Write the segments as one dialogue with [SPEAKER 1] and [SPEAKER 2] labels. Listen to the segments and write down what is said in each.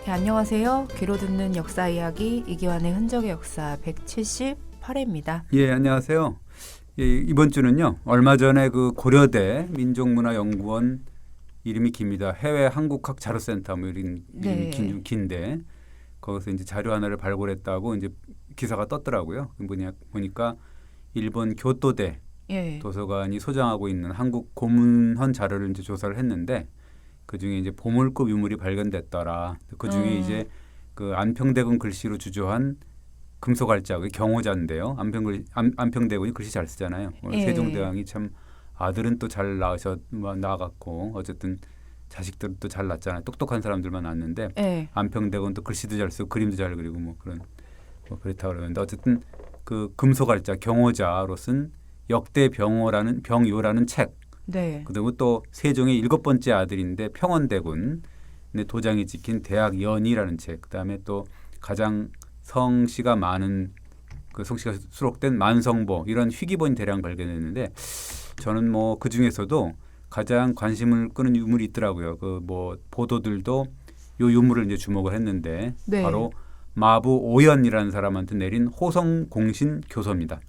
[SPEAKER 1] 네, 안녕하세요. 귀로 듣는 역사 이야기 이기환의 흔적의 역사 178회입니다.
[SPEAKER 2] 예, 안녕하세요. 예, 이번 주는요. 얼마 전에 그 고려대 민족문화연구원 이름이 깁니다. 해외 한국학 자료센터 뭐 이런
[SPEAKER 1] 네.
[SPEAKER 2] 이름이 긴데 거기서 이제 자료 하나를 발굴했다고 이제 기사가 떴더라고요. 보니까 일본 교토대
[SPEAKER 1] 예.
[SPEAKER 2] 도서관이 소장하고 있는 한국 고문헌 자료를 이제 조사를 했는데 그 중에 이제 보물급 유물이 발견됐더라. 그 중에 이제 그 안평대군 글씨로 주조한 금속알자의 경호자인데요. 안평대군이 글씨 잘 쓰잖아요.
[SPEAKER 1] 예.
[SPEAKER 2] 세종대왕이 참 아들은 또 잘 낳았고 어쨌든 자식들은 또 잘 낳았잖아요. 똑똑한 사람들만 낳았는데
[SPEAKER 1] 예.
[SPEAKER 2] 안평대군 또 글씨도 잘 쓰고 그림도 잘 그리고 뭐 그런 뭐 그렇다 그러는데 어쨌든 그 금속알자 경호자로 쓴 역대병요라는 책.
[SPEAKER 1] 네.
[SPEAKER 2] 그리고 또 세종의 7번째 아들인데 평원대군 도장이 찍힌 대학연이라는 책. 그다음에 또 가장 성씨가 많은 그 성씨가 수록된 만성보 이런 희귀본이 대량 발견했는데 저는 뭐 그 중에서도 가장 관심을 끄는 유물이 있더라고요. 그 뭐 보도들도 요 유물을 이제 주목을 했는데
[SPEAKER 1] 네.
[SPEAKER 2] 바로 마부 오연이라는 사람한테 내린 호성공신 교서입니다.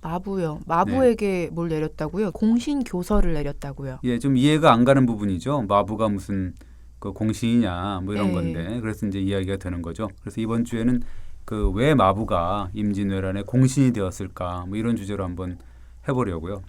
[SPEAKER 1] 마부요. 마부에게 뭘 내렸다고요? 공신 교서를 내렸다고요.
[SPEAKER 2] 예, 좀 이해가 안 가는 부분이죠. 마부가 무슨 그 공신이냐 뭐 이런
[SPEAKER 1] 예.
[SPEAKER 2] 건데 그래서 이제 이야기가 되는 거죠. 그래서 이번 주에는 그 왜 마부가 임진왜란의 공신이 되었을까 뭐 이런 주제로 한번 해보려고요.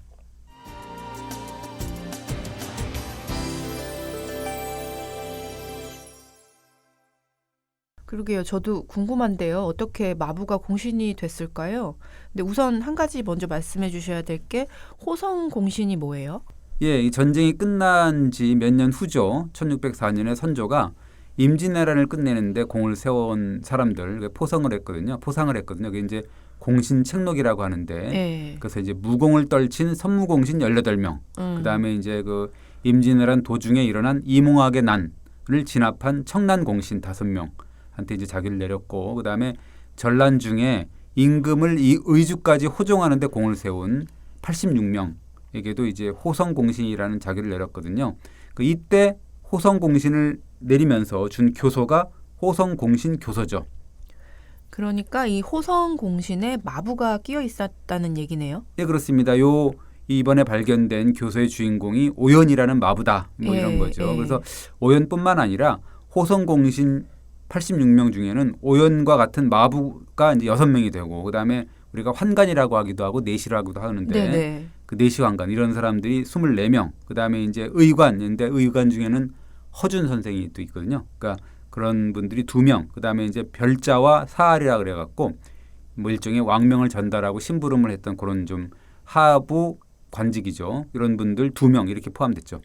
[SPEAKER 1] 그러게요. 저도 궁금한데요. 어떻게 마부가 공신이 됐을까요? 근데 우선 한 가지 먼저 말씀해 주셔야 될 게 호성 공신이 뭐예요?
[SPEAKER 2] 예, 이 전쟁이 끝난 지 몇 년 후죠. 1604년에 선조가 임진왜란을 끝내는데 공을 세운 사람들 포상을 했거든요. 그게 이제 공신책록이라고 하는데
[SPEAKER 1] 예.
[SPEAKER 2] 그래서 이제 무공을 떨친 선무공신 18명. 그다음에 이제 그 임진왜란 도중에 일어난 이몽학의 난을 진압한 청난공신 5명한테 이제 자기를 내렸고 그다음에 전란 중에 임금을 이 의주까지 호종하는 데 공을 세운 86명에게도 이제 호성공신이라는 자기를 내렸거든요. 그 이때 호성공신을 내리면서 준 교서가 호성공신 교서죠.
[SPEAKER 1] 그러니까 이 호성 공신에 마부가 끼어 있었다는 얘기네요.
[SPEAKER 2] 예, 그렇습니다. 이번에 발견된 교서의 주인공이 오연이라는 마부다. 뭐 이런 거죠.
[SPEAKER 1] 예.
[SPEAKER 2] 그래서 오연뿐만 아니라 호성공신 86명 중에는 오연과 같은 마부가 이제 6명이 되고 그다음에 우리가 환관이라고 하기도 하고 내시라고도 하는데
[SPEAKER 1] 네네.
[SPEAKER 2] 그 내시환관 이런 사람들이 24명. 그다음에 이제 의관인데 의관 중에는 허준 선생이 또 있거든요. 그러니까 그런 분들이 2명. 그다음에 이제 별자와 사알이라 그래 갖고 뭐 일종의 왕명을 전달하고 심부름을 했던 그런 좀 하부 관직이죠. 이런 분들 2명 이렇게 포함됐죠.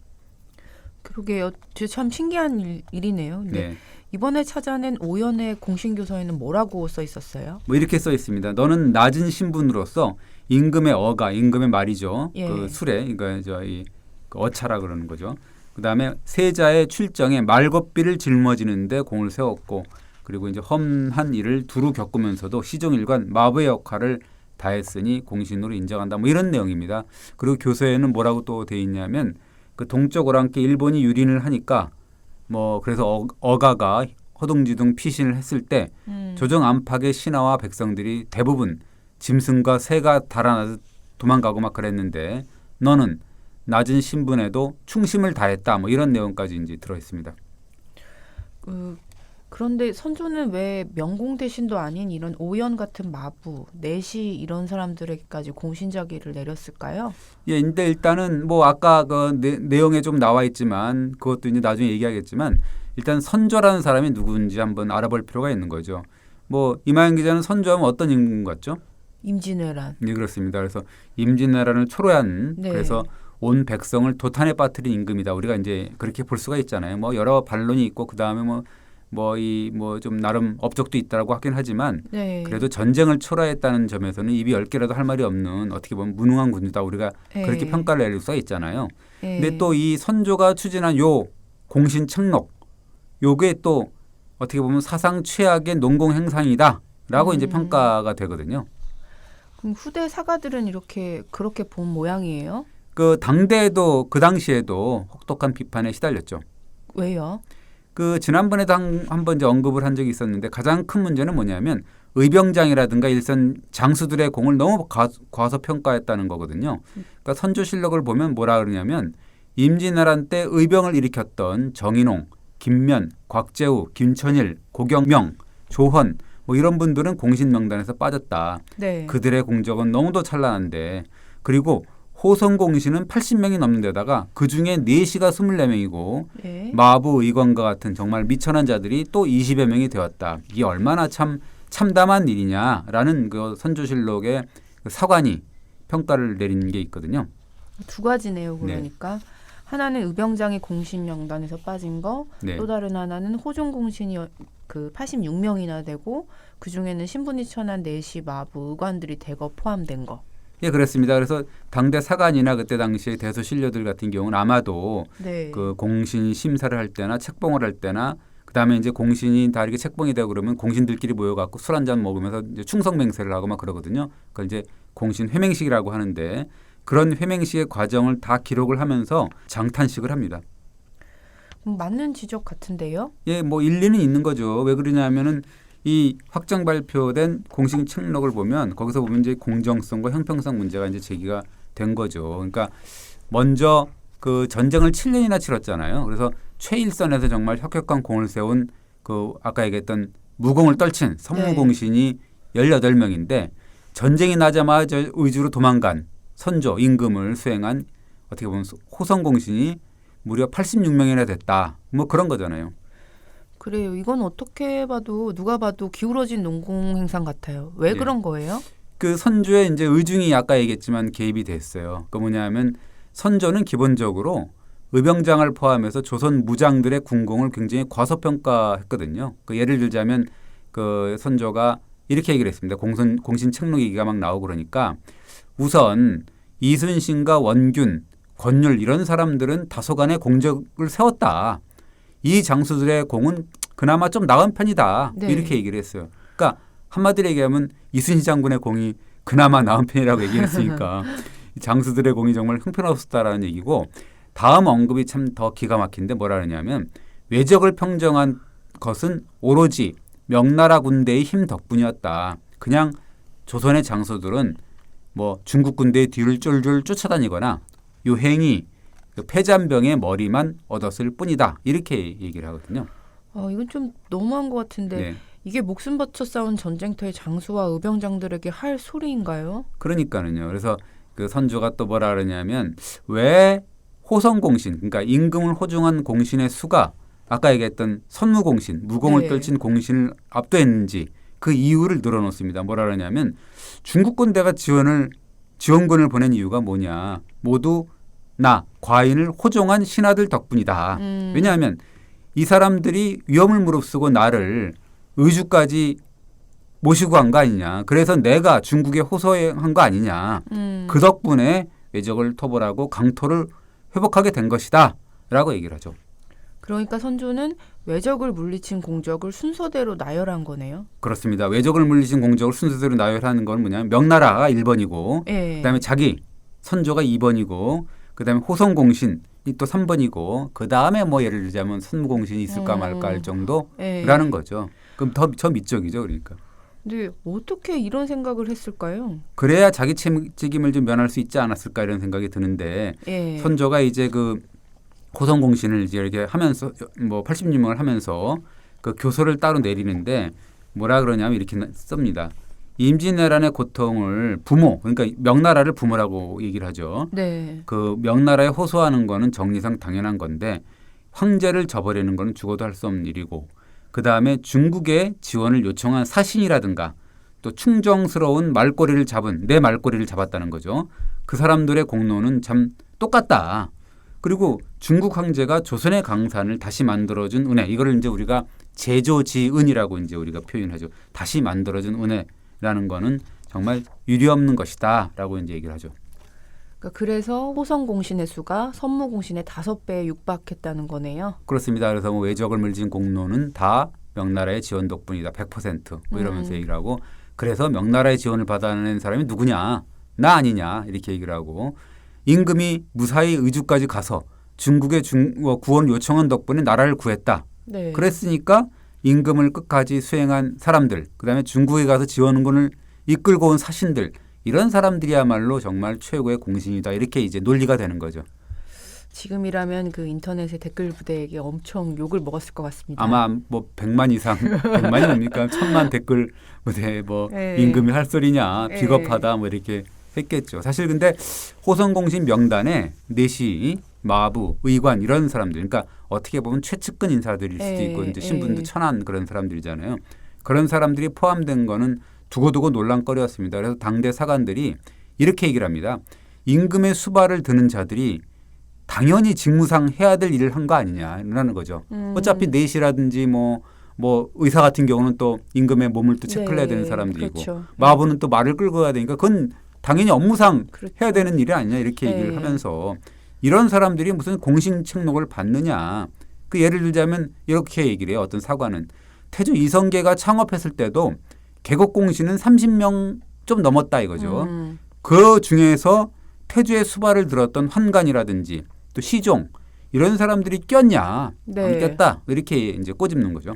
[SPEAKER 1] 그러게요. 참 신기한 일이네요. 근데
[SPEAKER 2] 네.
[SPEAKER 1] 이번에 찾아낸 오연의 공신교서에는 뭐라고 써 있었어요?
[SPEAKER 2] 뭐 이렇게 써 있습니다. 너는 낮은 신분으로서 임금의 임금의 말이죠.
[SPEAKER 1] 예.
[SPEAKER 2] 그 수레, 그러니까 저희 그 어차라 그러는 거죠. 그다음에 세자의 출정에 말겁비를 짊어지는데 공을 세웠고 그리고 이제 험한 일을 두루 겪으면서도 시종일관 마부의 역할을 다했으니 공신으로 인정한다. 뭐 이런 내용입니다. 그리고 교서에는 뭐라고 또 돼 있냐면 그 동쪽으로 함께 일본이 유린을 하니까 뭐 그래서 어가가 허둥지둥 피신을 했을 때 조정 안팎의 신하와 백성들이 대부분 짐승과 새가 달아나서 도망가고 막 그랬는데 너는 낮은 신분에도 충심을 다했다. 뭐 이런 내용까지 이제 들어 있습니다.
[SPEAKER 1] 그런데 선조는 왜 명공 대신도 아닌 이런 오연 같은 마부, 내시 이런 사람들에게까지 공신자기를 내렸을까요?
[SPEAKER 2] 예, 근데 일단은 뭐 아까 그 내용에 좀 나와 있지만 그것도 이제 나중에 얘기하겠지만 일단 선조라는 사람이 누구인지 한번 알아볼 필요가 있는 거죠. 뭐 이마영 기자는 선조하면 어떤 임금 같죠?
[SPEAKER 1] 임진왜란.
[SPEAKER 2] 네, 그렇습니다. 그래서 임진왜란을 초래한
[SPEAKER 1] 네.
[SPEAKER 2] 그래서 온 백성을 도탄에 빠뜨린 임금이다. 우리가 이제 그렇게 볼 수가 있잖아요. 뭐 여러 반론이 있고 그 다음에 뭐 좀 나름 업적도 있다라고 하긴 하지만
[SPEAKER 1] 네.
[SPEAKER 2] 그래도 전쟁을 초래했다는 점에서는 입이 10개라도 할 말이 없는 어떻게 보면 무능한 군주다. 우리가
[SPEAKER 1] 네.
[SPEAKER 2] 그렇게 평가를 내릴 수가 있잖아요.
[SPEAKER 1] 네.
[SPEAKER 2] 근데 또 이 선조가 추진한 요 공신책록 요게 또 어떻게 보면 사상 최악의 농공 행상이다라고 이제 평가가 되거든요.
[SPEAKER 1] 그럼 후대 사가들은 그렇게 본 모양이에요?
[SPEAKER 2] 그 당시에도 혹독한 비판에 시달렸죠.
[SPEAKER 1] 왜요?
[SPEAKER 2] 그 지난번에도 한 번 이제 언급을 한 적이 있었는데 가장 큰 문제는 뭐냐면 의병장이라든가 일선 장수들의 공을 너무 과소평가했다는 거거든요. 그러니까 선조실록을 보면 뭐라 그러냐면 임진왜란 때 의병을 일으켰던 정인홍, 김면, 곽재우, 김천일, 고경명, 조헌 뭐 이런 분들은 공신 명단에서 빠졌다.
[SPEAKER 1] 네.
[SPEAKER 2] 그들의 공적은 너무도 찬란한데 그리고 호성 공신은 80명이 넘는 데다가 그중에 4시가 24명이고
[SPEAKER 1] 네.
[SPEAKER 2] 마부 의관과 같은 정말 미천한 자들이 또 20여 명이 되었다. 이게 얼마나 참 참담한 일이냐라는 그 선조실록의 그 사관이 평가를 내린 게 있거든요.
[SPEAKER 1] 두 가지네요. 그러니까 하나는 의병장이 공신 명단에서 빠진 거,
[SPEAKER 2] 네.
[SPEAKER 1] 또 다른 하나는 호종 공신이 그 86명이나 되고 그 중에는 신분이 천한 내시 마부 의관들이 대거 포함된 거.
[SPEAKER 2] 예, 그렇습니다. 그래서 당대 사관이나 그때 당시에 대소신료들 같은 경우는 아마도
[SPEAKER 1] 네.
[SPEAKER 2] 그 공신 심사를 할 때나 책봉을 할 때나 그다음에 이제 공신이 다 이렇게 책봉이 되고 그러면 공신들끼리 모여갖고 술 한잔 먹으면서 이제 충성맹세를 하고 막 그러거든요. 그걸 이제 공신 회맹식이라고 하는데 그런 회맹식의 과정을 다 기록을 하면서 장탄식을 합니다.
[SPEAKER 1] 맞는 지적 같은데요.
[SPEAKER 2] 예, 뭐 일리는 있는 거죠. 왜 그러냐면은 이 확정 발표된 공식 책록을 보면 거기서 보면 이제 공정성과 형평성 문제가 이제 제기가 된 거죠. 그러니까 먼저 그 전쟁을 7년이나 치렀잖아요. 그래서 최일선에서 정말 혁혁한 공을 세운 그 아까 얘기했던 무공을 떨친 선무공신이 18명인데 전쟁이 나자마자 의주로 도망간 선조 임금을 수행한 어떻게 보면 호성공신이 무려 86명이나 됐다. 뭐 그런 거잖아요.
[SPEAKER 1] 그래요. 이건 어떻게 봐도 누가 봐도 기울어진 농공 행상 같아요. 왜
[SPEAKER 2] 네.
[SPEAKER 1] 그런 거예요?
[SPEAKER 2] 그 선조의 이제 의중이 아까 얘기했지만 개입이 됐어요. 그 뭐냐면 선조는 기본적으로 의병장을 포함해서 조선 무장들의 군공을 굉장히 과소평가했거든요. 그 예를 들자면 그 선조가 이렇게 얘기를 했습니다. 공신 책록 얘기가 막 나오고 그러니까 우선 이순신과 원균, 권율 이런 사람들은 다소간의 공적을 세웠다. 이 장수들의 공은 그나마 좀 나은 편이다.
[SPEAKER 1] 네.
[SPEAKER 2] 이렇게 얘기를 했어요. 그러니까 한마디로 얘기하면 이순신 장군의 공이 그나마 나은 편이라고 얘기했으니까 장수들의 공이 정말 형편없었다라는 얘기고 다음 언급이 참 더 기가 막힌데 뭐라 그러냐면 외적을 평정한 것은 오로지 명나라 군대의 힘 덕분이었다. 그냥 조선의 장수들은 뭐 중국 군대의 뒤를 쫄쫄 쫓아다니거나 요행이 그 패잔병의 머리만 얻었을 뿐이다. 이렇게 얘기를 하거든요.
[SPEAKER 1] 이건 좀 너무한 것 같은데
[SPEAKER 2] 네.
[SPEAKER 1] 이게 목숨 바쳐 싸운 전쟁터의 장수와 의병장들에게 할 소리인가요?
[SPEAKER 2] 그러니까는요. 그래서 그 선조가 또 뭐라 그러냐면 왜 호성공신, 그러니까 임금을 호중한 공신의 수가 아까 얘기했던 선무공신, 무공을
[SPEAKER 1] 네.
[SPEAKER 2] 떨친 공신을 압도했는지 그 이유를 늘어놓습니다. 뭐라 그러냐면 중국 군대가 지원군을 보낸 이유가 뭐냐. 모두 나 과인을 호종한 신하들 덕분이다. 왜냐하면 이 사람들이 위험을 무릅쓰고 나를 의주까지 모시고 간 거 아니냐. 그래서 내가 중국에 호소한 거 아니냐. 그 덕분에 외적을 토벌하고 강토를 회복하게 된 것이다. 라고 얘기를 하죠.
[SPEAKER 1] 그러니까 선조는 외적을 물리친 공적을 순서대로 나열한 거네요.
[SPEAKER 2] 그렇습니다. 외적을 물리친 공적을 순서대로 나열하는 건 뭐냐면 명나라가 1번이고
[SPEAKER 1] 네.
[SPEAKER 2] 그다음에 자기 선조가 2번이고 그다음에 호성공신이 또 3번이고 그다음에 뭐 예를 들자면 선무공신이 있을까 말까 할 정도라는 거죠. 그럼 더 미적이죠. 그러니까.
[SPEAKER 1] 근데 어떻게 이런 생각을 했을까요?
[SPEAKER 2] 그래야 자기 책임을 좀 면할 수 있지 않았을까 이런 생각이 드는데
[SPEAKER 1] 예.
[SPEAKER 2] 선조가 이제 그 호성공신을 이제 이렇게 하면서 뭐 86명을 하면서 그 교서를 따로 내리는데 뭐라 그러냐면 이렇게 씁니다. 임진왜란의 고통을 부모, 그러니까 명나라를 부모라고 얘기를 하죠.
[SPEAKER 1] 네.
[SPEAKER 2] 그 명나라에 호소하는 거는 정리상 당연한 건데 황제를 저버리는 거는 죽어도 할 수 없는 일이고 그다음에 중국에 지원을 요청한 사신이라든가 또 충정스러운 말꼬리를 잡은 내 말꼬리를 잡았다는 거죠. 그 사람들의 공로는 참 똑같다. 그리고 중국 황제가 조선의 강산을 다시 만들어준 은혜. 이거를 이제 우리가 제조지은이라고 이제 우리가 표현하죠. 다시 만들어준 은혜라는 거는 정말 유례없는 것이다라고 이제 얘기를 하죠.
[SPEAKER 1] 그러니까 그래서 호성공신의 수가 선무공신의 5배에 육박했다는 거네요.
[SPEAKER 2] 그렇습니다. 그래서 뭐 외적을 물진 공로는 다 명나라의 지원 덕분이다. 100%뭐 이러면서 얘기를 하고 그래서 명나라의 지원을 받아낸 사람이 누구냐? 나 아니냐? 이렇게 얘기를 하고 임금이 무사히 의주까지 가서 중국의 구원을 요청한 덕분에 나라를 구했다.
[SPEAKER 1] 네.
[SPEAKER 2] 그랬으니까 임금을 끝까지 수행한 사람들, 그다음에 중국에 가서 지원군을 이끌고 온 사신들, 이런 사람들이야말로 정말 최고의 공신이다. 이렇게 이제 논리가 되는 거죠.
[SPEAKER 1] 지금이라면 그 인터넷의 댓글 부대에게 엄청 욕을 먹었을 것 같습니다.
[SPEAKER 2] 아마 뭐 100만 이상, 100만이 뭡니까? 1000만 댓글 부대 뭐
[SPEAKER 1] 네.
[SPEAKER 2] 임금이 할 소리냐,
[SPEAKER 1] 네.
[SPEAKER 2] 비겁하다 뭐 이렇게 했겠죠. 사실 근데 호성공신 명단에 내시, 마부, 의관 이런 사람들, 그러니까 어떻게 보면 최측근 인사들일 수도 있고 이제 신분도 천한 그런 사람들이잖아요. 그런 사람들이 포함된 거는 두고두고 논란거리였습니다. 그래서 당대 사관들이 이렇게 얘기를 합니다. 임금의 수발을 드는 자들이 당연히 직무상 해야 될 일을 한 거 아니냐라는 거죠. 어차피 내시라든지 뭐 의사 같은 경우는 또 임금의 몸을 또 체크를
[SPEAKER 1] 네.
[SPEAKER 2] 해야 되는 사람들이고
[SPEAKER 1] 그렇죠.
[SPEAKER 2] 마부는 또 말을 끌고 가야 되니까 그건 당연히 업무상
[SPEAKER 1] 그렇죠.
[SPEAKER 2] 해야 되는 일이 아니냐 이렇게 얘기를
[SPEAKER 1] 네.
[SPEAKER 2] 하면서 이런 사람들이 무슨 공신 책록을 받느냐. 그 예를 들자면 이렇게 얘기를 해요. 어떤 사관은 태조 이성계가 창업했을 때도 계곡공신은 30명 좀 넘었다 이거죠. 그 중에서 태조의 수발을 들었던 환관이라든지 또 시종 이런 사람들이 꼈냐?
[SPEAKER 1] 네.
[SPEAKER 2] 안 꼈다. 이렇게 이제 꼬집는 거죠.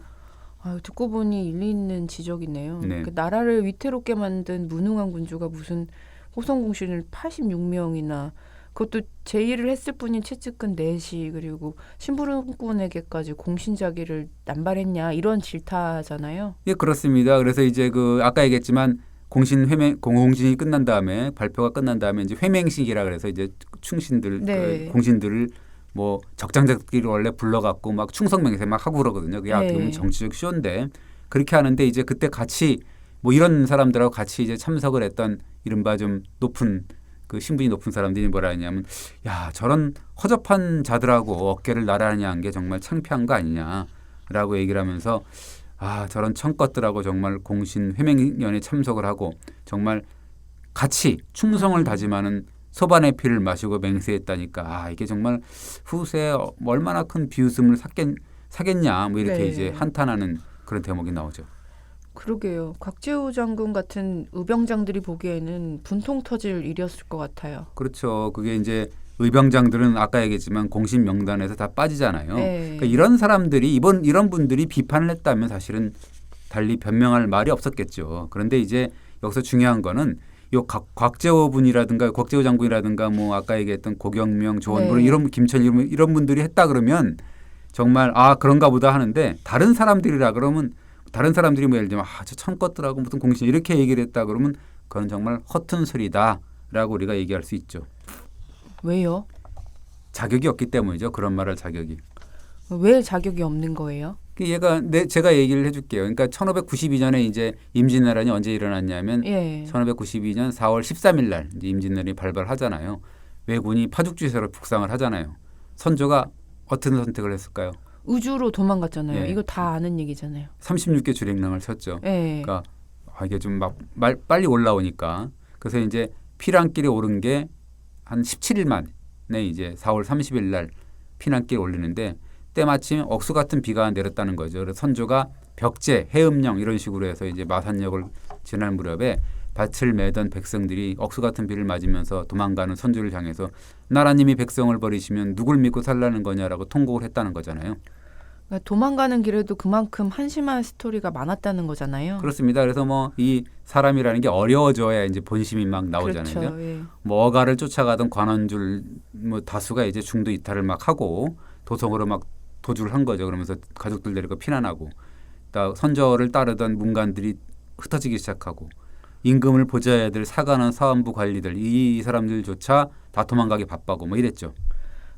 [SPEAKER 1] 아유, 듣고 보니 일리 있는 지적이네요.
[SPEAKER 2] 네.
[SPEAKER 1] 그 나라를 위태롭게 만든 무능한 군주가 무슨 호성공신을 86명이나 그것도 제의를 했을 뿐인 최측근 내시 그리고 심부름꾼에게까지 공신자기를 남발했냐 이런 질타잖아요.
[SPEAKER 2] 예, 그렇습니다. 그래서 이제 그 아까 얘기했지만 공공신이 끝난 다음에 발표가 끝난 다음에 이제 회맹식이라 그래서 이제 충신들
[SPEAKER 1] 네.
[SPEAKER 2] 그 공신들을 뭐 적장자끼리 원래 불러갖고 막 충성맹세 막 하고 그러거든요. 그게 어떻게 보면
[SPEAKER 1] 네.
[SPEAKER 2] 정치적 쇼인데 그렇게 하는데 이제 그때 같이 뭐 이런 사람들하고 같이 이제 참석을 했던 이른바 좀 높은 그 신분이 높은 사람들이 뭐라 하냐면 야 저런 허접한 자들하고 어깨를 나란히 한 게 정말 창피한 거 아니냐라고 얘기를 하면서 아 저런 청것들하고 정말 공신 회맹연에 참석을 하고 정말 같이 충성을 다짐하는 소반의 피를 마시고 맹세했다니까 아 이게 정말 후세에 얼마나 큰 비웃음을 사겠냐 뭐 이렇게
[SPEAKER 1] 네.
[SPEAKER 2] 이제 한탄하는 그런 대목이 나오죠.
[SPEAKER 1] 그러게요. 곽재우 장군 같은 의병장들이 보기에는 분통 터질 일이었을 것 같아요.
[SPEAKER 2] 그렇죠. 그게 이제 의병장들은 아까 얘기했지만 공신 명단에서 다 빠지잖아요.
[SPEAKER 1] 네.
[SPEAKER 2] 그러니까 이런 사람들이 이런 분들이 비판을 했다면 사실은 달리 변명할 말이 없었겠죠. 그런데 이제 여기서 중요한 거는 요 곽재호 분이라든가 곽재호 장군이라든가 뭐 아까 얘기했던 고경명, 조원부
[SPEAKER 1] 네.
[SPEAKER 2] 이런 김천 이런 분들이 했다 그러면 정말 아 그런가 보다 하는데 다른 사람들이라 그러면 다른 사람들이 뭐 예를 들면 아 저 참것들하고 무슨 공신 이렇게 얘기를 했다 그러면 그건 정말 허튼 소리다라고 우리가 얘기할 수 있죠.
[SPEAKER 1] 왜요?
[SPEAKER 2] 자격이 없기 때문이죠. 그런 말할 자격이.
[SPEAKER 1] 왜 자격이 없는 거예요?
[SPEAKER 2] 제가 얘기를 해줄게요. 그러니까 1592년에 이제 임진왜란이 언제 일어났냐면
[SPEAKER 1] 예.
[SPEAKER 2] 1592년 4월 13일 날 이제 임진왜란이 발발하잖아요. 왜군이 파죽지세로 북상을 하잖아요. 선조가 어떤 선택을 했을까요?
[SPEAKER 1] 우주로 도망갔잖아요.
[SPEAKER 2] 예.
[SPEAKER 1] 이거 다 아는 얘기잖아요.
[SPEAKER 2] 36개 주랭랑을 쳤죠.
[SPEAKER 1] 예.
[SPEAKER 2] 그러니까 이게 좀 빨리 올라오니까 그래서 이제 피난길에 오른 게 한 17일 만에 이제 4월 30일 날 피난길에 올리는데 때마침 억수 같은 비가 내렸다는 거죠. 그래서 선조가 벽제, 해음령 이런 식으로 해서 이제 마산역을 지날 무렵에 밭을 매던 백성들이 억수 같은 비를 맞으면서 도망가는 선조를 향해서 나라님이 백성을 버리시면 누굴 믿고 살라는 거냐라고 통곡을 했다는 거잖아요.
[SPEAKER 1] 그러니까 도망가는 길에도 그만큼 한심한 스토리가 많았다는 거잖아요.
[SPEAKER 2] 그렇습니다. 그래서 뭐 이 사람이라는 게 어려워져야 이제 본심이 막 나오잖아요.
[SPEAKER 1] 그렇죠. 예.
[SPEAKER 2] 뭐 어가를 쫓아가던 관원줄 뭐 다수가 이제 중도 이탈을 막 하고 도성으로 막 도주를 한 거죠. 그러면서 가족들 데리고 피난하고 또 선조를 따르던 문관들이 흩어지기 시작하고 임금을 보좌해야 될 사관원 사원부 관리들 이 사람들조차 다 도망가기 바빠고 뭐 이랬죠.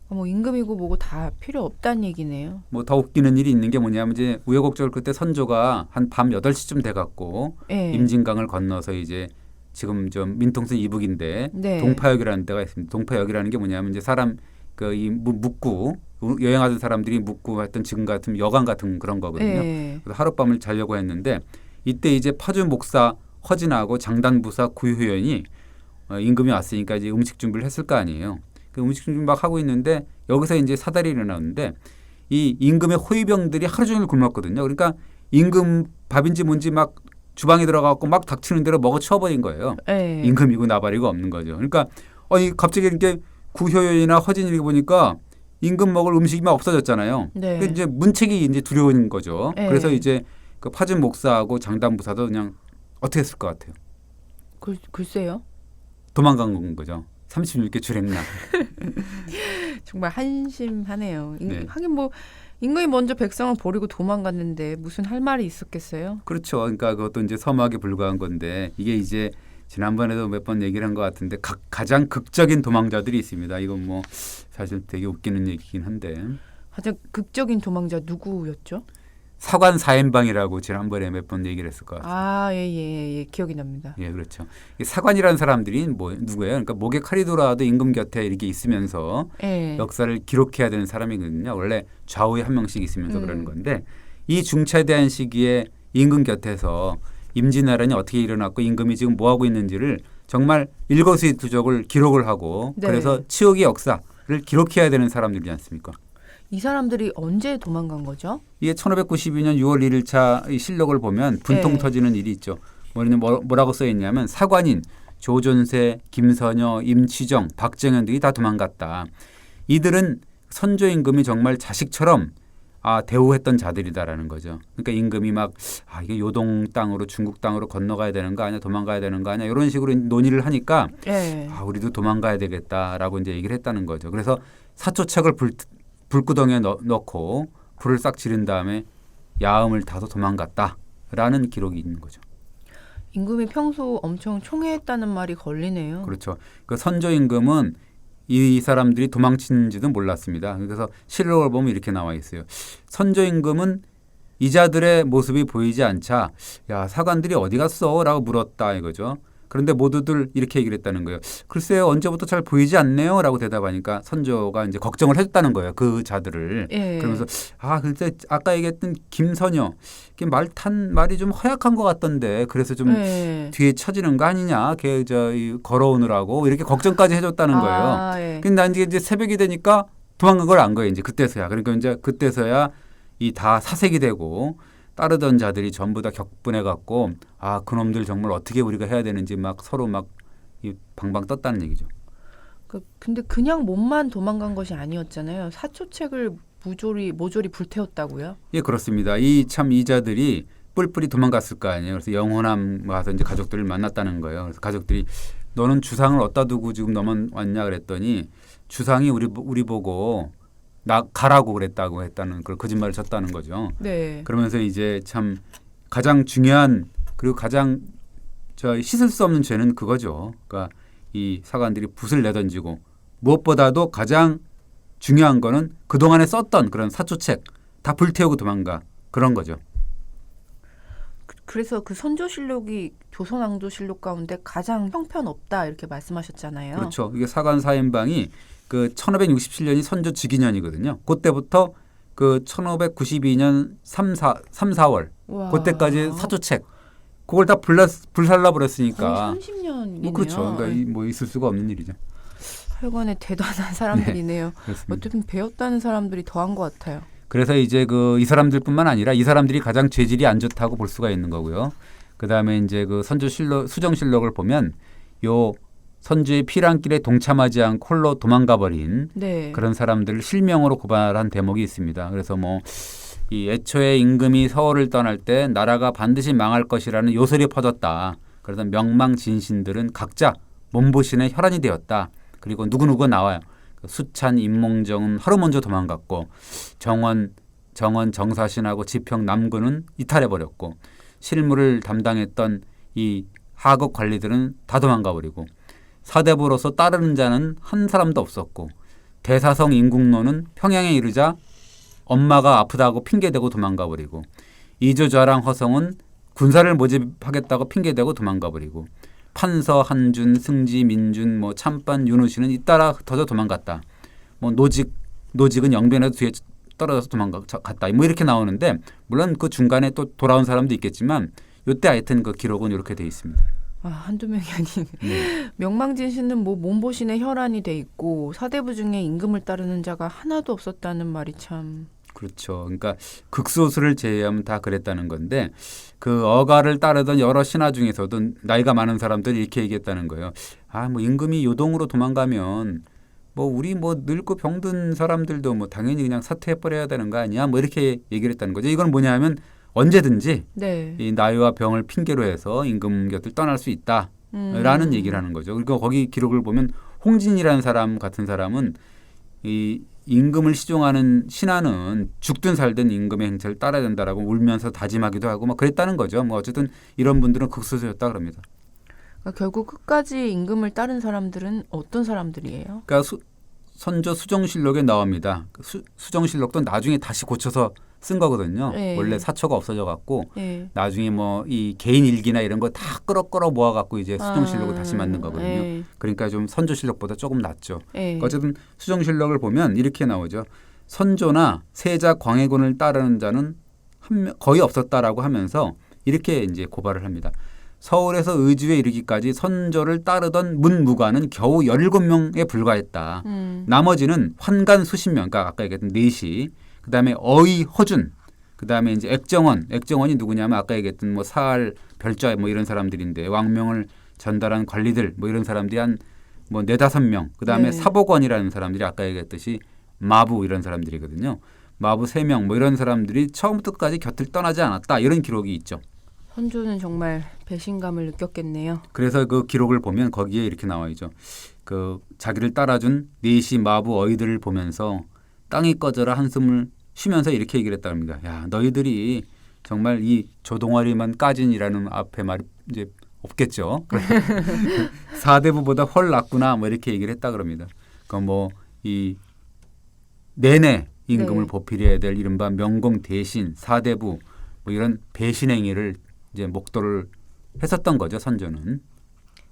[SPEAKER 1] 뭐 임금이고 뭐고 다 필요 없다는 얘기네요.
[SPEAKER 2] 뭐 더 웃기는 일이 있는 게 뭐냐면 이제 우여곡절 그때 선조가 한 밤 8시쯤 돼갖고
[SPEAKER 1] 예.
[SPEAKER 2] 임진강을 건너서 이제 지금 좀 민통선 이북인데
[SPEAKER 1] 네.
[SPEAKER 2] 동파역이라는 데가 있습니다. 동파역이라는 게 뭐냐면 이제 사람 이 묵구 여행하던 사람들이 묵고 했던 지금 같은 여관 같은 그런 거거든요.
[SPEAKER 1] 예.
[SPEAKER 2] 그래서 하룻밤을 자려고 했는데 이때 이제 파주 목사 허진하고 장단부사 구효연이 임금이 왔으니까 이제 음식 준비를 했을 거 아니에요. 그 음식 준비 막 하고 있는데 여기서 이제 사달이 일어나는데 이 임금의 호위병들이 하루 종일 굶었거든요. 그러니까 임금 밥인지 뭔지 막 주방에 들어가고 막 닥치는 대로 먹어 치워버린 거예요.
[SPEAKER 1] 예.
[SPEAKER 2] 임금이고 나발이고 없는 거죠. 그러니까 갑자기 이렇게 구효연이나 허진이 보니까 임금 먹을 음식이 막 없어졌잖아요.
[SPEAKER 1] 네.
[SPEAKER 2] 그 이제 문책이 이제 두려운 거죠.
[SPEAKER 1] 네.
[SPEAKER 2] 그래서 이제 그 파진 목사하고 장담부사도 그냥 어떻게 했을 것 같아요?
[SPEAKER 1] 글쎄요.
[SPEAKER 2] 도망간 거죠. 36개 출행나.
[SPEAKER 1] 정말 한심하네요.
[SPEAKER 2] 네.
[SPEAKER 1] 하긴 뭐 임금이 먼저 백성을 버리고 도망갔는데 무슨 할 말이 있었겠어요?
[SPEAKER 2] 그렇죠. 그러니까 그것도 이제 서막에 불과한 건데 이게 이제 지난번에도 몇 번 얘기를 한 것 같은데 가장 극적인 도망자들이 있습니다. 이건 뭐 사실 되게 웃기는 얘기긴 한데
[SPEAKER 1] 가장 극적인 도망자 누구였죠?
[SPEAKER 2] 사관 사엠방이라고 지난번에 몇 번 얘기를 했을 것 같아요.
[SPEAKER 1] 아, 예, 기억이 납니다.
[SPEAKER 2] 예, 그렇죠. 이 사관이라는 사람들이 뭐 누구예요? 그러니까 목에 칼이 돌아와도 임금 곁에 이렇게 있으면서
[SPEAKER 1] 예.
[SPEAKER 2] 역사를 기록해야 되는 사람이거든요. 원래 좌우에 한 명씩 있으면서 그러는 건데 이 중차대한 시기에 임금 곁에서 임진왜란이 어떻게 일어났고 임금이 지금 뭐 하고 있는지를 정말 일거수일투족을 기록을 하고
[SPEAKER 1] 네.
[SPEAKER 2] 그래서 치욕의 역사를 기록해야 되는 사람들이지 않습니까?
[SPEAKER 1] 이 사람들이 언제 도망간 거죠?
[SPEAKER 2] 이게 1592년 6월 1일차 이 실록을 보면 분통
[SPEAKER 1] 네.
[SPEAKER 2] 터지는 일이 있죠. 뭐라고 써 있냐면 사관인 조존세, 김선여, 임취정, 박정현 등이 다 도망갔다. 이들은 선조 임금이 정말 자식처럼 대우했던 자들이다라는 거죠. 그러니까 임금이 막 이게 요동 땅으로 중국 땅으로 건너가야 되는 거 아니야, 도망가야 되는 거 아니야 이런 식으로 논의를 하니까
[SPEAKER 1] 예.
[SPEAKER 2] 우리도 도망가야 되겠다라고 이제 얘기를 했다는 거죠. 그래서 사초책을 불구덩이에 넣고 불을 싹 지른 다음에 야음을 타서 도망갔다라는 기록이 있는 거죠.
[SPEAKER 1] 임금이 평소 엄청 총애했다는 말이 걸리네요.
[SPEAKER 2] 그렇죠. 그 선조 임금은 이 사람들이 도망친지도 몰랐습니다. 그래서 실록을 보면 이렇게 나와 있어요. 선조 임금은 이자들의 모습이 보이지 않자 야 사관들이 어디 갔어?라고 물었다 이거죠. 그런데 모두들 이렇게 얘기를 했다는 거예요. 글쎄요 언제부터 잘 보이지 않네요 라고 대답하니까 선조가 이제 걱정을 했다는 거예요. 그 자들을.
[SPEAKER 1] 예.
[SPEAKER 2] 그러면서 글쎄 아까 얘기했던 김선여 말이 좀 허약한 것 같던데 그래서 좀
[SPEAKER 1] 예.
[SPEAKER 2] 뒤에 처지는 거 아니냐 걔 걸어오느라고 이렇게 걱정까지 해줬다는 거예요.
[SPEAKER 1] 예.
[SPEAKER 2] 근데 난 이제 새벽이 되니까 도망간 걸 안 거예요. 이제 그때서야. 그러니까 이제 그때서야 이 다 사색이 되고 따르던 자들이 전부 다 격분해 갖고 그놈들 정말 어떻게 우리가 해야 되는지 막 서로 막 방방 떴다는 얘기죠.
[SPEAKER 1] 근데 그냥 몸만 도망간 것이 아니었잖아요. 사초책을 모조리 불태웠다고요?
[SPEAKER 2] 예, 그렇습니다. 이 자들이 뿔뿔이 도망갔을 거 아니에요. 그래서 영호남 가서 이제 가족들을 만났다는 거예요. 그래서 가족들이 너는 주상을 어디다 두고 지금 너만 왔냐 그랬더니 주상이 우리 보고 나 가라고 그랬다고 했다는 그걸 거짓말을 쳤다는 거죠.
[SPEAKER 1] 네.
[SPEAKER 2] 그러면서 이제 참 가장 중요한 그리고 가장 씻을 수 없는 죄는 그거죠. 그러니까 이 사관들이 붓을 내던지고 무엇보다도 가장 중요한 거는 그동안에 썼던 그런 사초책 다 불태우고 도망가 그런 거죠.
[SPEAKER 1] 그래서 그 선조실록이 조선왕조실록 가운데 가장 형편없다 이렇게 말씀하셨잖아요.
[SPEAKER 2] 그렇죠. 이게 사관 사임방이 그 1567년이 선조 즉위년이거든요. 그때부터 그 1592년 3, 4월
[SPEAKER 1] 와.
[SPEAKER 2] 그때까지 사초책 그걸 다 불살라 버렸으니까
[SPEAKER 1] 30년이네요.
[SPEAKER 2] 뭐 그렇죠. 그러니까 뭐 있을 수가 없는 일이죠.
[SPEAKER 1] 하여간에 대단한 사람들이네요.
[SPEAKER 2] 그렇습니다.
[SPEAKER 1] 어쨌든 배웠다는 사람들이 더한 것 같아요.
[SPEAKER 2] 그래서 이제 이 사람들뿐만 아니라 이 사람들이 가장 죄질이 안 좋다고 볼 수가 있는 거고요. 그다음에 이제 그 수정실록을 보면 요 선조의 피랑길에 동참하지 않고 홀로 도망가 버린
[SPEAKER 1] 네.
[SPEAKER 2] 그런 사람들을 실명으로 고발한 대목이 있습니다. 그래서 이 애초에 임금이 서울을 떠날 때 나라가 반드시 망할 것이라는 요설이 퍼졌다. 그래서 명망진신들은 각자 몸보신의 혈안이 되었다. 그리고 누구누구 나와요. 수찬, 임몽정은 하루 먼저 도망갔고 정원, 정사신하고 지평, 남군은 이탈해버렸고 실무를 담당했던 이 하급 관리들은 다 도망가버리고 사대부로서 따르는 자는 한 사람도 없었고 대사성 인국노는 평양에 이르자 엄마가 아프다고 핑계대고 도망가버리고 이조좌랑 허성은 군사를 모집하겠다고 핑계대고 도망가버리고 판서, 한준, 승지, 민준, 참반, 윤우씨는 잇따라 흩어져 도망갔다. 노직은 영변에도 뒤에 떨어져서 도망갔다. 이렇게 나오는데 물론 그 중간에 또 돌아온 사람도 있겠지만 이때 하여튼 그 기록은 이렇게 돼 있습니다.
[SPEAKER 1] 한두 명이 아닌 명망진신은 몸보신의 혈안이 돼 있고 사대부 중에 임금을 따르는 자가 하나도 없었다는 말이 참
[SPEAKER 2] 그렇죠. 그러니까 극소수를 제외하면 다 그랬다는 건데 그 어가를 따르던 여러 신하 중에서도 나이가 많은 사람들이 이렇게 얘기했다는 거예요. 임금이 요동으로 도망가면 뭐 우리 뭐 늙고 병든 사람들도 뭐 당연히 그냥 사퇴해 버려야 되는 거 아니야? 뭐 이렇게 얘기를 했다는 거죠. 이건 뭐냐면 언제든지
[SPEAKER 1] 네.
[SPEAKER 2] 이 나이와 병을 핑계로 해서 임금 곁을 떠날 수 있다라는 얘기를 하는 거죠. 그리고 거기 기록을 보면 홍진이라는 사람 같은 사람은 이 임금을 시종하는 신하는 죽든 살든 임금의 행차를 따라야 된다라고 울면서 다짐하기도 하고 막 그랬다는 거죠. 뭐 어쨌든 이런 분들은 극소수였다 그럽니다.
[SPEAKER 1] 그러니까 결국 끝까지 임금을 따른 사람들은 어떤 사람들이에요?
[SPEAKER 2] 그러니까 선조 수정실록에 나옵니다. 수정실록도 나중에 다시 고쳐서 쓴 거거든요.
[SPEAKER 1] 네.
[SPEAKER 2] 원래 사초가 없어져 갖고
[SPEAKER 1] 네.
[SPEAKER 2] 나중에 뭐 이 개인 일기나 이런 거 다 끌어 모아 갖고 이제 수정실록을 다시 만든 거거든요.
[SPEAKER 1] 네.
[SPEAKER 2] 그러니까 좀 선조실록보다 조금 낫죠.
[SPEAKER 1] 네.
[SPEAKER 2] 어쨌든 수정실록을 보면 이렇게 나오죠. 선조나 세자 광해군을 따르는 자는 거의 없었다라고 하면서 이렇게 이제 고발을 합니다. 서울에서 의주에 이르기까지 선조를 따르던 문무관은 겨우 17명에 불과했다. 나머지는 환관 수십 명, 그러니까 아까 얘기했던 내시, 그다음에 어의 허준, 그다음에 이제 액정원이 누구냐면 아까 얘기했던 뭐 사할 별자 뭐 이런 사람들인데 왕명을 전달한 관리들 뭐 이런 사람들이 한 뭐 4-5명, 그다음에
[SPEAKER 1] 네.
[SPEAKER 2] 사복원이라는 사람들이 아까 얘기했듯이 마부 이런 사람들이거든요. 마부 3명 뭐 이런 사람들이 처음부터 끝까지 곁을 떠나지 않았다. 이런 기록이 있죠.
[SPEAKER 1] 선조는 정말 배신감을 느꼈겠네요.
[SPEAKER 2] 그래서 그 기록을 보면 거기에 이렇게 나와 있죠. 그 자기를 따라준 내시 마부 어이들을 보면서 땅이 꺼져라 한숨을 쉬면서 이렇게 얘기를 했다고 합니다. 야, 너희들이 정말 이 조동아리만 까진이라는 앞에 말이 이제 없겠죠. 사대부보다 훨 낫구나 뭐 이렇게 얘기를 했다 그럽니다. 그러니까 뭐 이 내내 임금을
[SPEAKER 1] 네.
[SPEAKER 2] 보필해야 될 이른바 명공 대신 사대부 뭐 이런 배신 행위를 이제 목도를 했었던 거죠, 선조는.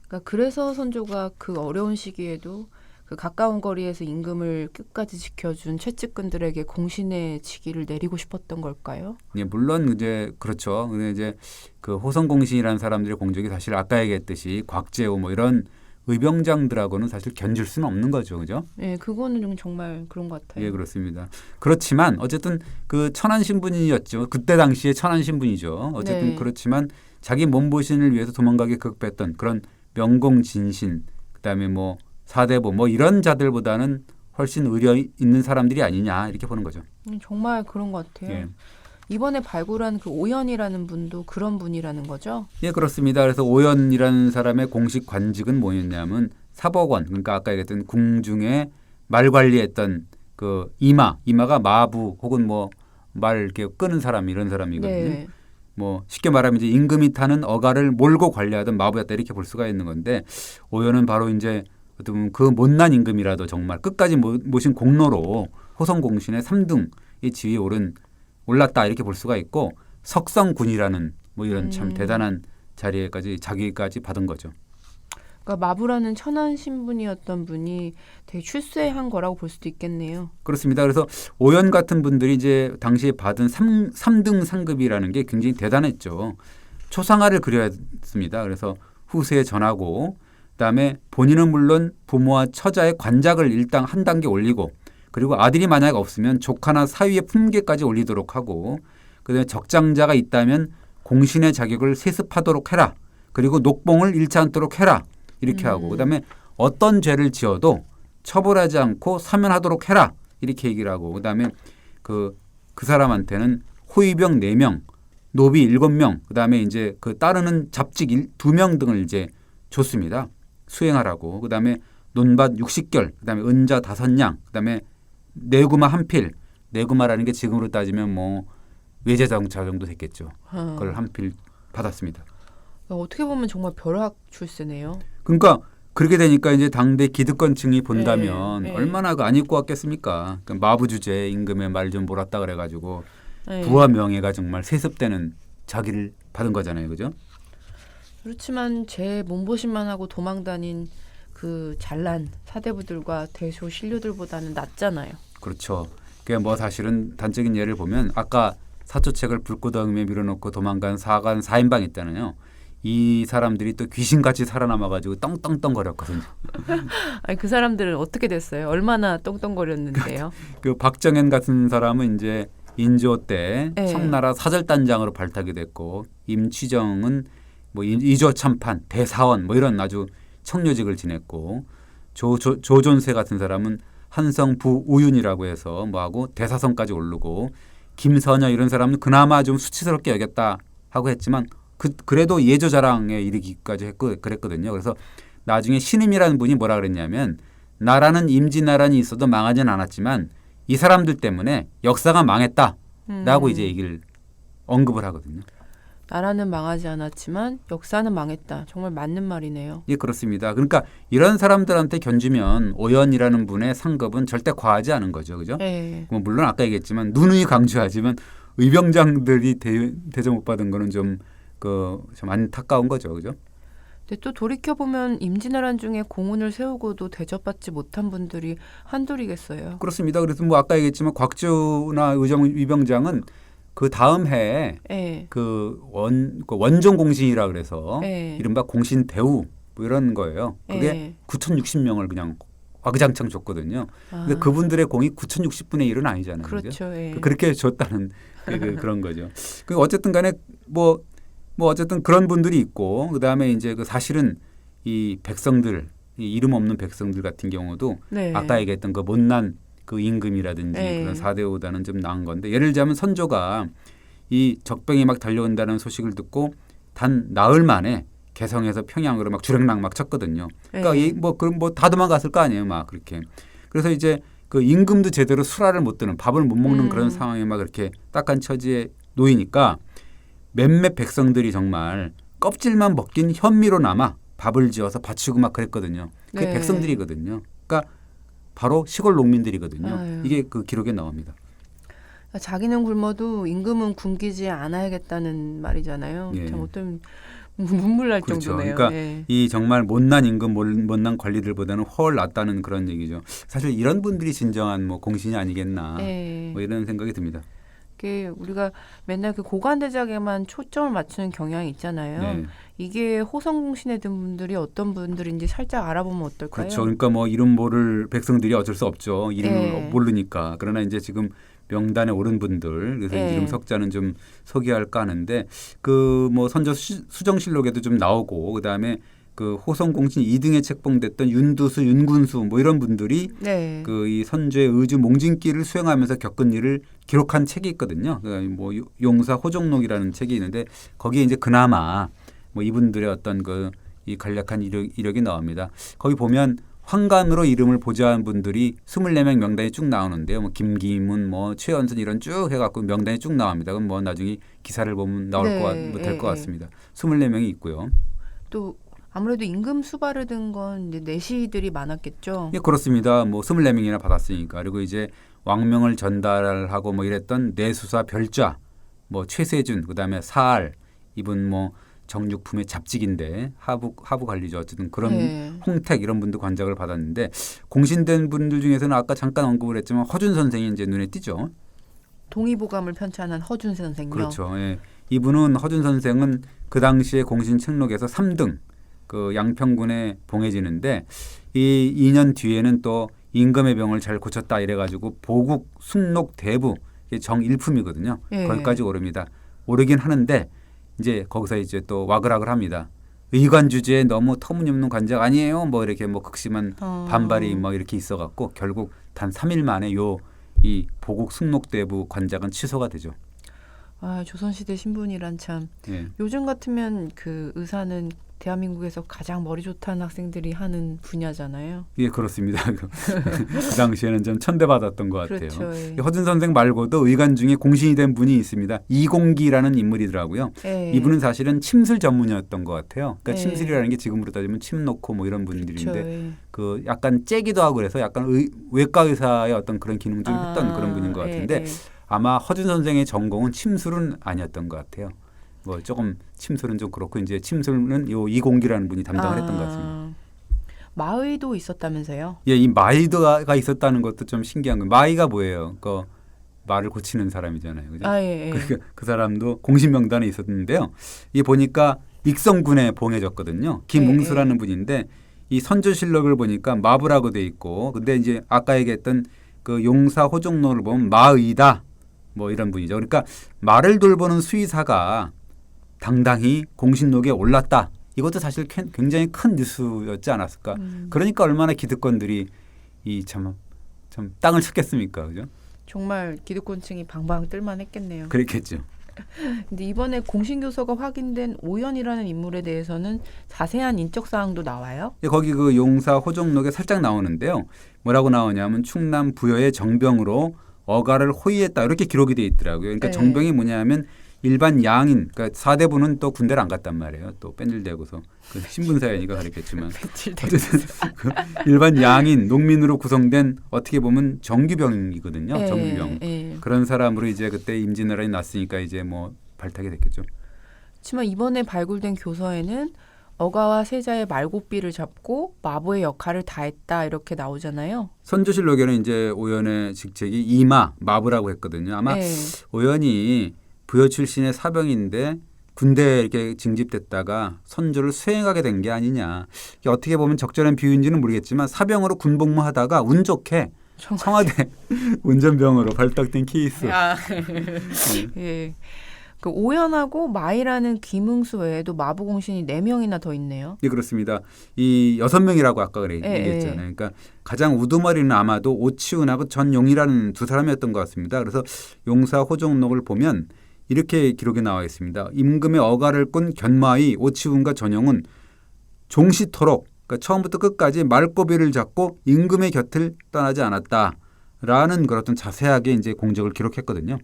[SPEAKER 1] 그러니까 그래서 선조가 그 어려운 시기에도 그 가까운 거리에서 임금을 끝까지 지켜준 최측근들에게 공신의 직위를 내리고 싶었던 걸까요?
[SPEAKER 2] 예, 물론 이제 그렇죠. 근데 이제 그 호성공신이라는 사람들의 공적이 사실 아까 얘기했듯이 곽재우 뭐 이런 의병장들하고는 사실 견줄 수는 없는 거죠, 그죠?
[SPEAKER 1] 네, 그거는 좀 정말 그런 것 같아요.
[SPEAKER 2] 예, 그렇습니다. 그렇지만 어쨌든 그 천안 신분이었죠. 그때 당시에 천안 신분이죠. 어쨌든
[SPEAKER 1] 네.
[SPEAKER 2] 그렇지만 자기 몸보신을 위해서 도망가기 급했던 그런 명공진신, 그다음에 뭐 사대부 뭐 이런 자들보다는 훨씬 의려 있는 사람들이 아니냐 이렇게 보는 거죠.
[SPEAKER 1] 정말 그런 것 같아요.
[SPEAKER 2] 예.
[SPEAKER 1] 이번에 발굴한 그 오연이라는 분도 그런 분이라는 거죠?
[SPEAKER 2] 예, 그렇습니다. 그래서 오연이라는 사람의 공식 관직은 뭐였냐면 사법원, 그러니까 아까 얘기했던 궁중에 말 관리했던 그 이마가 마부 혹은 뭐 말 이렇게 끄는 사람 이런 사람이거든요.
[SPEAKER 1] 네.
[SPEAKER 2] 뭐 쉽게 말하면 이제 임금이 타는 어가를 몰고 관리하던 마부였다 이렇게 볼 수가 있는 건데 오연은 바로 이제 어떻게 보면 그 못난 임금이라도 정말 끝까지 모신 공로로 호성공신의 3등의 지위에 올랐다 이렇게 볼 수가 있고 석성군이라는 뭐 이런 참 대단한 자리에까지 자기까지 받은 거죠.
[SPEAKER 1] 그러니까 마부라는 천한 신분이었던 분이 되게 출세한 거라고 볼 수도 있겠네요.
[SPEAKER 2] 그렇습니다. 그래서 오연 같은 분들이 이제 당시에 받은 3등 상급이라는 게 굉장히 대단했죠. 초상화를 그려야 했습니다. 그래서 후세에 전하고 그다음에 본인은 물론 부모와 처자의 관작을 일당 한 단계 올리고 그리고 아들이 만약 없으면 조카나 사위의 품계까지 올리도록 하고 그다음에 적장자가 있다면 공신의 자격을 세습하도록 해라. 그리고 녹봉을 잃지 않도록 해라. 이렇게 하고 그다음에 어떤 죄를 지어도 처벌하지 않고 사면하도록 해라. 이렇게 얘기를 하고 그다음에 그 사람한테는 호위병 4명, 노비 7명, 그다음에 이제 그 따르는 잡직 2명 등을 이제 줬습니다. 수행하라고. 그다음에 논밭 60결, 그다음에 은자 5냥, 그다음에 내구마 1필. 내구마라는 게 지금으로 따지면 뭐 외제자동차 정도 됐겠죠. 그걸 1필 받았습니다.
[SPEAKER 1] 어떻게 보면 정말 벼락 출세네요.
[SPEAKER 2] 그러니까 그렇게 되니까 이제 당대 기득권층이 본다면
[SPEAKER 1] 네.
[SPEAKER 2] 얼마나 안 입고 왔겠습니까? 그러니까 마부 주제 임금의 말 좀 몰았다 그래가지고
[SPEAKER 1] 네.
[SPEAKER 2] 부와 명예가 정말 세습되는 자기를 받은 거잖아요, 그죠?
[SPEAKER 1] 그렇지만 제 몸보신만 하고 도망다닌 그 잘난 사대부들과 대소 신료들보다는 낫잖아요.
[SPEAKER 2] 그렇죠. 그게 뭐 사실은 단적인 예를 보면 아까 사초책을 불구덩이에 밀어놓고 도망간 사관 4인방 있잖아요. 이 사람들이 또 귀신같이 살아남아가지고 떵떵떵거렸거든요.
[SPEAKER 1] 아니 그 사람들은 어떻게 됐어요? 얼마나 떵떵거렸는데요?
[SPEAKER 2] 그 박정현 같은 사람은 이제 인조 때
[SPEAKER 1] 네.
[SPEAKER 2] 청나라 사절단장으로 발탁이 됐고 임취정은 뭐 이조 참판, 대사원 뭐 이런 아주 청료직을 지냈고 조존세 같은 사람은 한성 부우윤이라고 해서 뭐하고 대사성까지 오르고 김선여 이런 사람은 그나마 좀 수치스럽게 여겼다 하고 했지만 그래도 예조자랑에 이르기까지 그랬거든요. 그래서 나중에 신임이라는 분이 뭐라 그랬냐면 나라는 임진왜란이 있어도 망하진 않았지만 이 사람들 때문에 역사가 망했다라고 이제 얘기를 언급을 하거든요.
[SPEAKER 1] 나라는 망하지 않았지만 역사는 망했다. 정말 맞는 말이네요.
[SPEAKER 2] 예, 그렇습니다. 그러니까 이런 사람들한테 견주면 오연이라는 분의 상급은 절대 과하지 않은 거죠. 그죠?
[SPEAKER 1] 네.
[SPEAKER 2] 뭐 물론 아까 얘기했지만 누누이 강조하지만 의병장들이 대접 못 받은 거는 좀 안타까운 거죠. 그죠?
[SPEAKER 1] 근데 또 돌이켜보면 임진왜란 중에 공훈을 세우고도 대접받지 못한 분들이 한둘이겠어요.
[SPEAKER 2] 그렇습니다. 그래서 뭐 아까 얘기했지만 곽주나 의병장은 그 다음 해에
[SPEAKER 1] 네.
[SPEAKER 2] 그 원종 공신이라 그래서
[SPEAKER 1] 네.
[SPEAKER 2] 이른바 공신 대우 뭐 이런 거예요. 그게
[SPEAKER 1] 네.
[SPEAKER 2] 9,060명을 그냥 와그장창 줬거든요. 근데 그분들의 공이 9,060분의 1은 아니잖아요.
[SPEAKER 1] 그렇죠. 네.
[SPEAKER 2] 그렇게 줬다는 그런 거죠. 그 어쨌든 간에 뭐 어쨌든 그런 분들이 있고 그다음에 이제 그 사실은 이 백성들 이 이름 없는 백성들 같은 경우도
[SPEAKER 1] 네.
[SPEAKER 2] 아까 얘기했던 그 못난 그 임금이라든지
[SPEAKER 1] 네.
[SPEAKER 2] 그런 4대5다는 좀 나은 건데 예를 들자면 선조가 이 적병이 막 달려온다는 소식을 듣고 단 나흘 만에 개성에서 평양으로 막 주랭랑 막 쳤거든요. 그러니까
[SPEAKER 1] 네.
[SPEAKER 2] 그럼 다 도망갔을 거 아니에요, 막 그렇게. 그래서 이제 그 임금도 제대로 수라를 못 드는 밥을 못 먹는 그런 상황에 막 이렇게 딱한 처지에 놓이니까 몇몇 백성들이 정말 껍질만 벗긴 현미로 남아 밥을 지어서 바치고 막 그랬거든요. 그게
[SPEAKER 1] 네.
[SPEAKER 2] 백성들이거든요. 그러니까 바로 시골 농민들이거든요.
[SPEAKER 1] 아유.
[SPEAKER 2] 이게 그 기록에 나옵니다.
[SPEAKER 1] 자기는 굶어도 임금은 굶기지 않아야겠다는 말이잖아요.
[SPEAKER 2] 예.
[SPEAKER 1] 참 어떤 눈물 날
[SPEAKER 2] 그렇죠.
[SPEAKER 1] 정도네요.
[SPEAKER 2] 그러니까
[SPEAKER 1] 예.
[SPEAKER 2] 이 정말 못난 임금, 못난 관리들보다는 훨 낫다는 그런 얘기죠. 사실 이런 분들이 진정한 뭐 공신이 아니겠나
[SPEAKER 1] 예.
[SPEAKER 2] 뭐 이런 생각이 듭니다.
[SPEAKER 1] 우리가 맨날 그 고관대작에만 초점을 맞추는 경향이 있잖아요.
[SPEAKER 2] 네.
[SPEAKER 1] 이게 호성공신에 든 분들이 어떤 분들인지 살짝 알아보면 어떨까요?
[SPEAKER 2] 그렇죠. 그러니까 뭐 이름 모를 백성들이 어쩔 수 없죠. 이름을
[SPEAKER 1] 네.
[SPEAKER 2] 모르니까. 그러나 이제 지금 명단에 오른 분들 그래서
[SPEAKER 1] 네.
[SPEAKER 2] 이름 석자는 좀 소개할까 하는데 그 뭐 선조 수정실록에도 좀 나오고 그다음에 그 호성공신 2등에 책봉됐던 윤두수, 윤군수 뭐 이런 분들이
[SPEAKER 1] 네.
[SPEAKER 2] 그 이 선조의 의주 몽진기를 수행하면서 겪은 일을 기록한 책이 있거든요. 뭐 용사 호종록이라는 책이 있는데 거기에 이제 그나마 뭐 이분들의 어떤 그 이 간략한 이력이 나옵니다. 거기 보면 황간으로 이름을 보좌한 분들이 24명 명단이 쭉 나오는데요. 뭐 김기문, 뭐 최연선 이런 쭉 해갖고 명단이 쭉 나옵니다. 그럼 뭐 나중에 기사를 보면 될 것 같습니다. 24명이 있고요.
[SPEAKER 1] 또 아무래도 임금 수발을 든 건 이제 내시들이 많았겠죠.
[SPEAKER 2] 예, 그렇습니다. 뭐 24명이나 받았으니까. 그리고 이제 왕명을 전달하고 뭐 이랬던 내수사 별좌, 뭐 최세준, 그다음에 사알, 이분 뭐 정육품의 잡직인데 하부 관리죠. 어쨌든 그런
[SPEAKER 1] 네.
[SPEAKER 2] 홍택 이런 분도 관작을 받았는데 공신된 분들 중에서는 아까 잠깐 언급을 했지만 허준 선생이 이제 눈에 띄죠.
[SPEAKER 1] 동의보감을 편찬한 허준 선생요.
[SPEAKER 2] 그렇죠. 예. 이분은 허준 선생은 그 당시에 공신 책록에서 3등 그 양평군에 봉해지는데 이 2년 뒤에는 또 임금의 병을 잘 고쳤다 이래가지고 보국 순록 대부 정일품이거든요.
[SPEAKER 1] 예.
[SPEAKER 2] 거기까지 오릅니다. 오르긴 하는데 이제 거기서 이제 또 와글와글 합니다. 의관 주제에 너무 터무니없는 관작 아니에요? 뭐 이렇게 뭐 극심한 반발이 뭐 이렇게 있어갖고 결국 단 3일 만에 이 보국 순록대부 관작은 취소가 되죠.
[SPEAKER 1] 아, 조선시대 신분이란 참.
[SPEAKER 2] 예.
[SPEAKER 1] 요즘 같으면 그 의사는 대한민국에서 가장 머리 좋다는 학생들이 하는 분야잖아요.
[SPEAKER 2] 예, 그렇습니다. 그 당시에는 좀 천대받았던 것 같아요.
[SPEAKER 1] 그렇죠. 예.
[SPEAKER 2] 허준 선생 말고도 의관 중에 공신이 된 분이 있습니다. 이공기라는 인물이더라고요.
[SPEAKER 1] 예.
[SPEAKER 2] 이분은 사실은 침술 전문이었던 것 같아요. 그러니까
[SPEAKER 1] 예.
[SPEAKER 2] 침술이라는 게 지금으로 따지면 침 놓고 뭐 이런 분들인데
[SPEAKER 1] 그렇죠. 예.
[SPEAKER 2] 그 약간 째기도 하고 그래서 약간 외과 의사의 어떤 그런 기능을 좀 했던 그런 분인 것 같은데
[SPEAKER 1] 예.
[SPEAKER 2] 아마 허준 선생의 전공은 침술은 아니었던 것 같아요. 뭐 조금 침술은 좀 그렇고 이제 침술은 요 이공기라는 분이 담당을 했던 것 같습니다.
[SPEAKER 1] 마의도 있었다면서요?
[SPEAKER 2] 예, 이 마이가 있었다는 것도 좀 신기한 거예요. 마이가 뭐예요? 그 말을 고치는 사람이잖아요. 그죠?
[SPEAKER 1] 아, 예, 예.
[SPEAKER 2] 그 사람도 공신 명단에 있었는데요. 이 보니까 익성군에 봉해졌거든요. 김웅수라는 분인데 이 선조실록을 보니까 마부라고 돼 있고 근데 이제 아까 얘기했던 그 용사 호종록을 보면 마의다 뭐 이런 분이죠. 그러니까 말을 돌보는 수의사가 당당히 공신록에 올랐다 이것도 사실 굉장히 큰 뉴스였지 않았을까. 그러니까 얼마나 기득권들이 참 땅을 쳤겠습니까, 그죠?
[SPEAKER 1] 정말 기득권층이 방방 뜰만 했겠네요.
[SPEAKER 2] 그랬겠죠.
[SPEAKER 1] 근데 이번에 공신교서가 확인된 오연이라는 인물에 대해서는 자세한 인적 사항도 나와요?
[SPEAKER 2] 거기 그 용사 호종록에 살짝 나오는데요. 뭐라고 나오냐면 충남 부여의 정병으로 어가를 호위했다 이렇게 기록이 돼 있더라고요. 그러니까
[SPEAKER 1] 네.
[SPEAKER 2] 정병이 뭐냐면 일반 양인, 그러니까 사대부는 또 군대를 안 갔단 말이에요. 또 뺀질대고서 그 신분사회니까 그랬겠지만 어쨌든 그 일반 양인, 농민으로 구성된 어떻게 보면 정규병이거든요.
[SPEAKER 1] 네,
[SPEAKER 2] 정규병.
[SPEAKER 1] 네.
[SPEAKER 2] 그런 사람으로 이제 그때 임진왜란이 났으니까 이제 뭐 발탁이 됐겠죠.
[SPEAKER 1] 하지만 이번에 발굴된 교서에는 어가와 세자의 말고삐를 잡고 마부의 역할을 다했다 이렇게 나오잖아요.
[SPEAKER 2] 선조실록에는 이제 오연의 직책이 이마, 마부라고 했거든요. 아마
[SPEAKER 1] 네.
[SPEAKER 2] 오연이 부여 출신의 사병인데 군대에 이렇게 징집됐다가 선조를 수행하게 된 게 아니냐. 이게 어떻게 보면 적절한 비유인지는 모르겠지만 사병으로 군복무하다가 운 좋게 청와대 운전병으로 발탁된 케이스.
[SPEAKER 1] 아,
[SPEAKER 2] 네.
[SPEAKER 1] 예. 그 오연하고 마이라는 김응수 외에도 마부 공신이 4명이나 더 있네요.
[SPEAKER 2] 네, 그렇습니다. 이 6명이라고 아까
[SPEAKER 1] 예,
[SPEAKER 2] 얘기했잖아요. 그러니까 가장 우두머리는 아마도 오치훈하고 전용이라는 두 사람이었던 것 같습니다. 그래서 용사 호종록을 보면 이렇게 기록이 나와 있습니다. 임금의 어가를 꾼 견마의 오치훈과 전용은 종시토록 그러니까 처음부터 끝까지 말고비를 잡고 임금의 곁을 떠나지 않았다라는 그런 어떤 자세하게 이제 공적을 기록했거든요.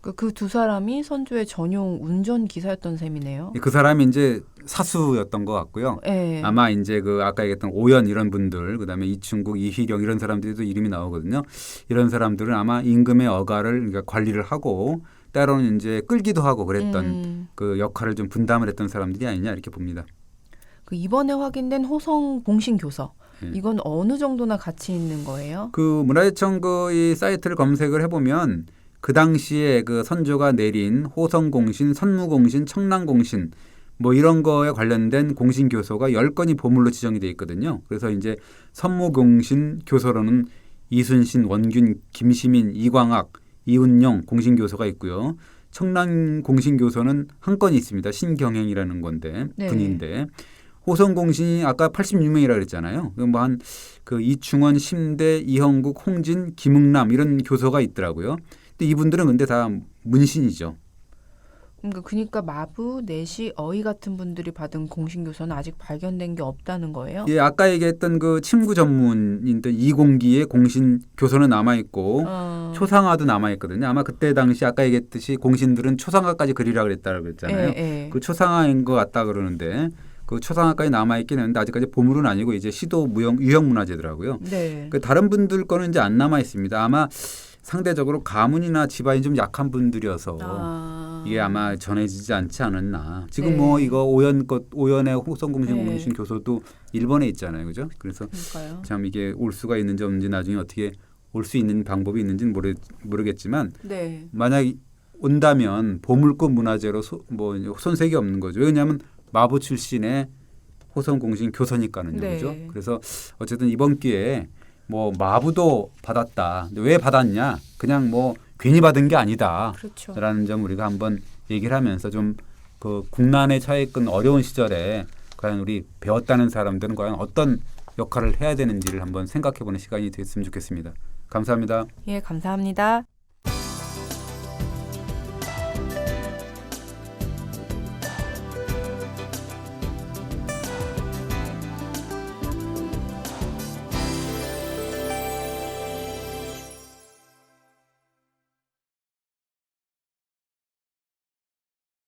[SPEAKER 1] 그 두 사람이 선조의 전용 운전 기사였던 셈이네요.
[SPEAKER 2] 그 사람이 이제 사수였던 것 같고요.
[SPEAKER 1] 예.
[SPEAKER 2] 아마 이제 그 아까 얘기했던 오연 이런 분들, 그다음에 이충국, 이희령 이런 사람들도 이름이 나오거든요. 이런 사람들은 아마 임금의 어가를 그러니까 관리를 하고 때로는 이제 끌기도 하고 그랬던 그 역할을 좀 분담을 했던 사람들이 아니냐 이렇게 봅니다.
[SPEAKER 1] 그 이번에 확인된 호성 공신 교서 이건 어느 정도나 가치 있는 거예요?
[SPEAKER 2] 그 문화재청 그 이 사이트를 검색을 해보면 그 당시에 그 선조가 내린 호성공신, 선무공신, 청랑공신 뭐 이런 거에 관련된 공신 교서가 10건이 보물로 지정이 돼 있거든요. 그래서 이제 선무공신 교서로는 이순신, 원균, 김시민, 이광학, 이운용 공신 교서가 있고요. 청랑공신 교서는 한 건이 있습니다. 신경행이라는 건데
[SPEAKER 1] 네.
[SPEAKER 2] 분인데 호성공신이 아까 86명이라 그랬잖아요. 뭐 한 그 이충원, 심대, 이형국, 홍진, 김응남 이런 교서가 있더라고요. 근데 이분들은 근데 다 문신이죠.
[SPEAKER 1] 그러니까 마부, 내시, 어이 같은 분들이 받은 공신 교서는 아직 발견된 게 없다는 거예요?
[SPEAKER 2] 예, 아까 얘기했던 그 침구 전문인들 이공기의 공신 교서는 남아 있고 초상화도 남아 있거든요. 아마 그때 당시 아까 얘기했듯이 공신들은 초상화까지 그리라 그랬다고 그랬잖아요.
[SPEAKER 1] 예.
[SPEAKER 2] 그 초상화인 것 같다 그러는데 그 초상화까지 남아 있긴 했는데 아직까지 보물은 아니고 이제 시도 유형 문화재더라고요.
[SPEAKER 1] 네.
[SPEAKER 2] 그 다른 분들 거는 이제 안 남아 있습니다. 아마 상대적으로 가문이나 집안이 좀 약한 분들이어서 이게 아마 전해지지 않지 않았나. 지금
[SPEAKER 1] 네.
[SPEAKER 2] 뭐 이거 오연의 호성공신 교서도 일본에 있잖아요, 그죠? 그래서
[SPEAKER 1] 그러니까요.
[SPEAKER 2] 참 이게 올 수가 있는지 없는지 나중에 어떻게 올 수 있는 방법이 있는지는 모르겠지만
[SPEAKER 1] 네.
[SPEAKER 2] 만약 온다면 보물급 문화재로 뭐 손색이 없는 거죠. 왜냐하면 마부 출신의 호성공신 교서니까는요,
[SPEAKER 1] 네.
[SPEAKER 2] 그죠? 그래서 어쨌든 이번 기회에 뭐 마부도 받았다. 근데 왜 받았냐? 그냥 뭐 괜히 받은 게 아니다.
[SPEAKER 1] 그렇죠.
[SPEAKER 2] 라는 점 우리가 한번 얘기를 하면서 좀 그 국난에 처해 있던 어려운 시절에 과연 우리 배웠다는 사람들은 과연 어떤 역할을 해야 되는지를 한번 생각해 보는 시간이 됐으면 좋겠습니다. 감사합니다.
[SPEAKER 1] 예, 감사합니다.